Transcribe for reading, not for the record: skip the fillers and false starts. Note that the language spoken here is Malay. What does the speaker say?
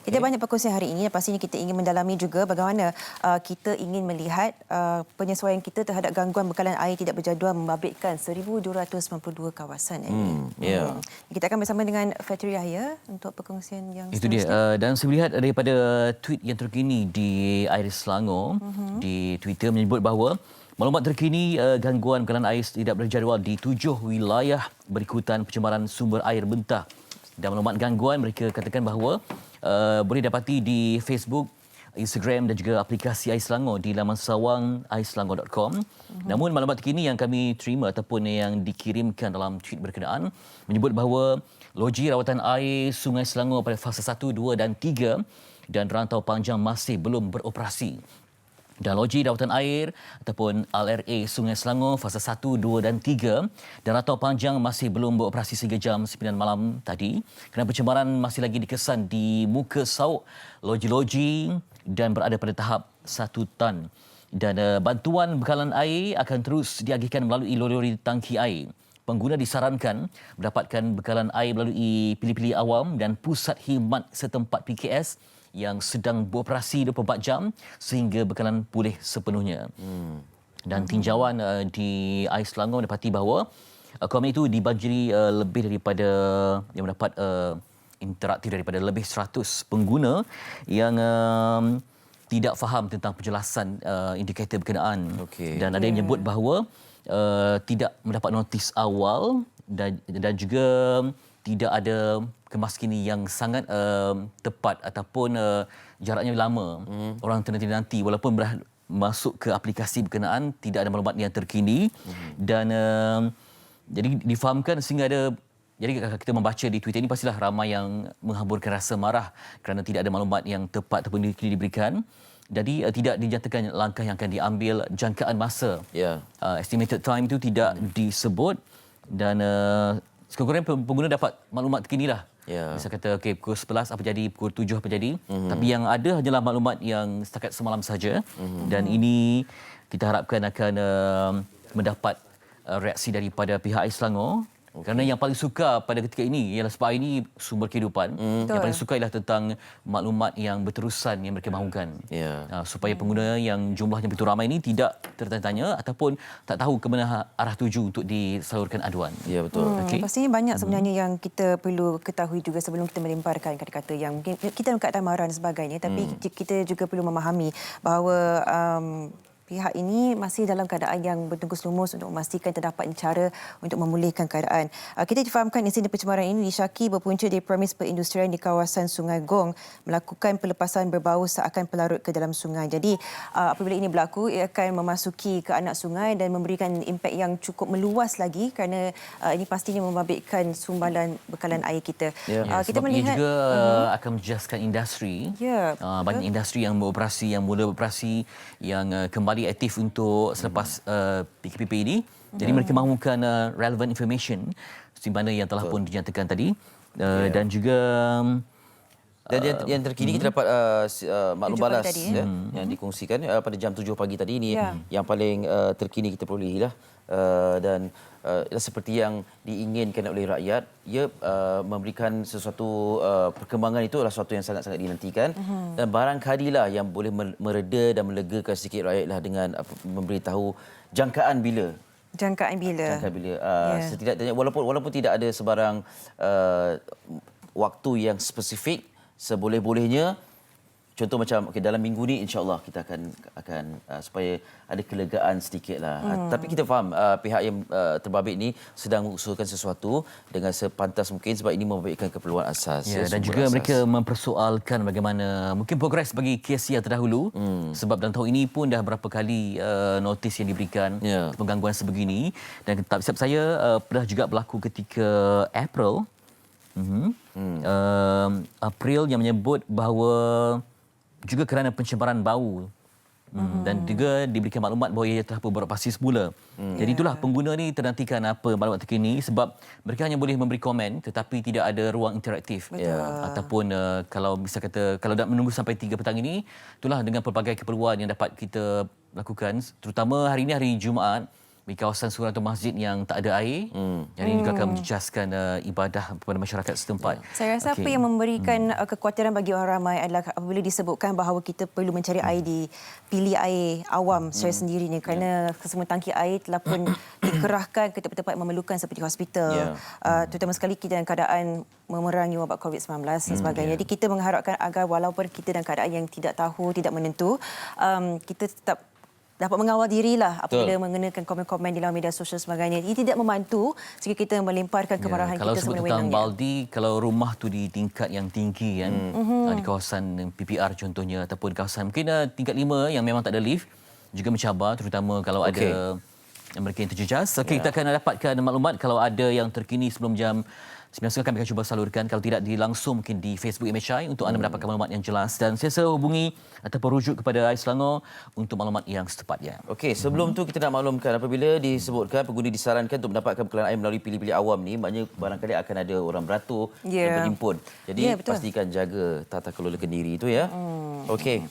Kita banyak perkongsian hari ini. Pastinya kita ingin mendalami juga bagaimana kita ingin melihat penyesuaian kita terhadap gangguan bekalan air tidak berjadual membabitkan 1,292 kawasan ini. Kita akan bersama dengan Fatri Yahya untuk perkongsian yang itu dia. Dan saya melihat daripada tweet yang terkini di Air Selangor di Twitter menyebut bahawa maklumat terkini gangguan bekalan air tidak berjadual di 7 wilayah berikutan pencemaran sumber air mentah. Dan maklumat gangguan mereka katakan bahawa boleh dapati di Facebook, Instagram dan juga aplikasi Air Selangor di laman sawang airselangor.com. Namun maklumat terkini yang kami terima ataupun yang dikirimkan dalam tweet berkenaan menyebut bahawa loji rawatan air Sungai Selangor pada fasa 1, 2 dan 3 dan rantau panjang masih belum beroperasi. Dan loji rawatan air ataupun LRA Sungai Selangor fasa 1, 2 dan 3 dan rantau panjang masih belum beroperasi sehingga jam 9 malam tadi kerana pencemaran masih lagi dikesan di muka sauk loji-loji dan berada pada tahap 1 tan. Dan bantuan bekalan air akan terus diagihkan melalui lori-lori tangki air. Pengguna disarankan mendapatkan bekalan air melalui pilih-pilih awam dan pusat khidmat setempat PKS yang sedang beroperasi 24 jam sehingga bekalan pulih sepenuhnya. Dan tinjauan di Air Selangor mendapati bahawa komen itu dibanjiri lebih daripada yang mendapat interaktif daripada lebih 100 pengguna yang tidak faham tentang penjelasan indikator berkenaan. Dan ada yang menyebut bahawa tidak mendapat notis awal dan juga tidak ada kemaskini yang sangat tepat ataupun jaraknya lama. Orang nanti walaupun masuk ke aplikasi berkenaan tidak ada maklumat yang terkini dan jadi difahamkan sehingga ada. Jadi kalau kita membaca di Twitter ini pastilah ramai yang menghamburkan rasa marah kerana tidak ada maklumat yang tepat ataupun diberikan. Jadi tidak dinyatakan langkah yang akan diambil, jangkaan masa. Estimated time itu tidak disebut dan sekurang-kurangnya pengguna dapat maklumat terkinilah. Bisa kata pukul 11 apa jadi, pukul 7 apa jadi. Tapi yang ada hanyalah maklumat yang setakat semalam saja. Dan ini kita harapkan akan mendapat reaksi daripada pihak Air Selangor. Kerana yang paling suka pada ketika ini ialah sebab ini sumber kehidupan. Yang paling suka ialah tentang maklumat yang berterusan yang mereka mahukan. Supaya pengguna yang jumlahnya begitu ramai ini tidak tertanya-tanya ataupun tak tahu ke mana arah tuju untuk disalurkan aduan. Ya, betul. Pastinya banyak sebenarnya yang kita perlu ketahui juga sebelum kita melemparkan kata-kata yang mungkin kita angkat tamaran dan sebagainya. Tapi kita juga perlu memahami bahawa pihak ini masih dalam keadaan yang bertungkus lumus untuk memastikan terdapat cara untuk memulihkan keadaan. Kita difahamkan insiden pencemaran ini disyaki berpunca dari premis perindustrian di kawasan Sungai Gong melakukan pelepasan berbau seakan pelarut ke dalam sungai. Jadi apabila ini berlaku, ia akan memasuki ke anak sungai dan memberikan impak yang cukup meluas lagi kerana ini pastinya membabitkan sumbalan bekalan air kita. Kita melihat juga akan menjejaskan industri. Banyak industri yang beroperasi, yang mula beroperasi, yang kembali aktif untuk selepas PKP ini. Jadi mereka mahukan relevant information seperti mana yang telah pun dinyatakan tadi. Dan juga yang terkini kita dapat maklum balas yang dikongsikan pada jam 7 pagi tadi ini yang paling terkini kita perolehilah dan seperti yang diinginkan oleh rakyat, ia memberikan sesuatu perkembangan itu adalah sesuatu yang sangat-sangat dinantikan dan barangkalilah yang boleh mereda dan melegakan sedikit rakyatlah dengan memberitahu jangkaan bila. Setidaknya walaupun tidak ada sebarang waktu yang spesifik, seboleh-bolehnya contoh macam dalam minggu ni insya-Allah kita akan supaya ada kelegaan sedikitlah. Tapi kita faham pihak yang terbabit ni sedang mengusulkan sesuatu dengan sepantas mungkin sebab ini membabitkan keperluan asas. Dan juga mereka mempersoalkan bagaimana mungkin progres bagi kes yang terdahulu sebab dalam tahun ini pun dah berapa kali notis yang diberikan penggangguan sebegini dan tak silap saya pernah juga berlaku ketika April yang menyebut bahawa juga kerana pencemaran bau dan juga diberikan maklumat bahawa ia telah beroperasi semula. Jadi itulah pengguna ni ternantikan apa maklumat terkini sebab mereka hanya boleh memberi komen tetapi tidak ada ruang interaktif. Ataupun kalau bisa kata kalau nak menunggu sampai 3 petang ini, itulah dengan pelbagai keperluan yang dapat kita lakukan terutama hari ini hari Jumaat di kawasan surau atau masjid yang tak ada air. Yang ini juga akan menjejaskan ibadah kepada masyarakat setempat. Saya rasa apa yang memberikan kekhawatiran bagi orang ramai adalah apabila disebutkan bahawa kita perlu mencari air di bilik air awam secara sendiri ni, kerana kesemua tangki air telah pun dikerahkan ke tempat-tempat yang memerlukan seperti hospital. Terutama sekali kita dalam keadaan memerangi wabak COVID-19 dan sebagainya. Jadi kita mengharapkan agar walaupun kita dalam keadaan yang tidak tahu, tidak menentu, kita tetap dapat mengawal dirilah apabila mengenakan komen-komen di dalam media sosial sebagainya. Ia tidak membantu jika kita melemparkan kemarahan kalau kita sebut tentang baldi, kalau rumah tu di tingkat yang tinggi kan, di kawasan PPR contohnya ataupun kawasan mungkin tingkat 5 yang memang tak ada lift, juga mencabar terutama kalau ada mereka yang terjejas. Kita akan dapatkan maklumat kalau ada yang terkini sebelum jam 9 kami akan cuba salurkan. Kalau tidak langsung mungkin di Facebook MHI untuk anda mendapatkan maklumat yang jelas. Dan saya hubungi ataupun rujuk kepada Ais Selangor untuk maklumat yang setepatnya. Okey, sebelum tu kita nak maklumkan apabila disebutkan pengundi disarankan untuk mendapatkan bekalan air melalui bilik-bilik awam ni, maknanya barangkali akan ada orang beratur yang berhimpun. Jadi pastikan jaga tata kelola kendiri itu ya. Okey.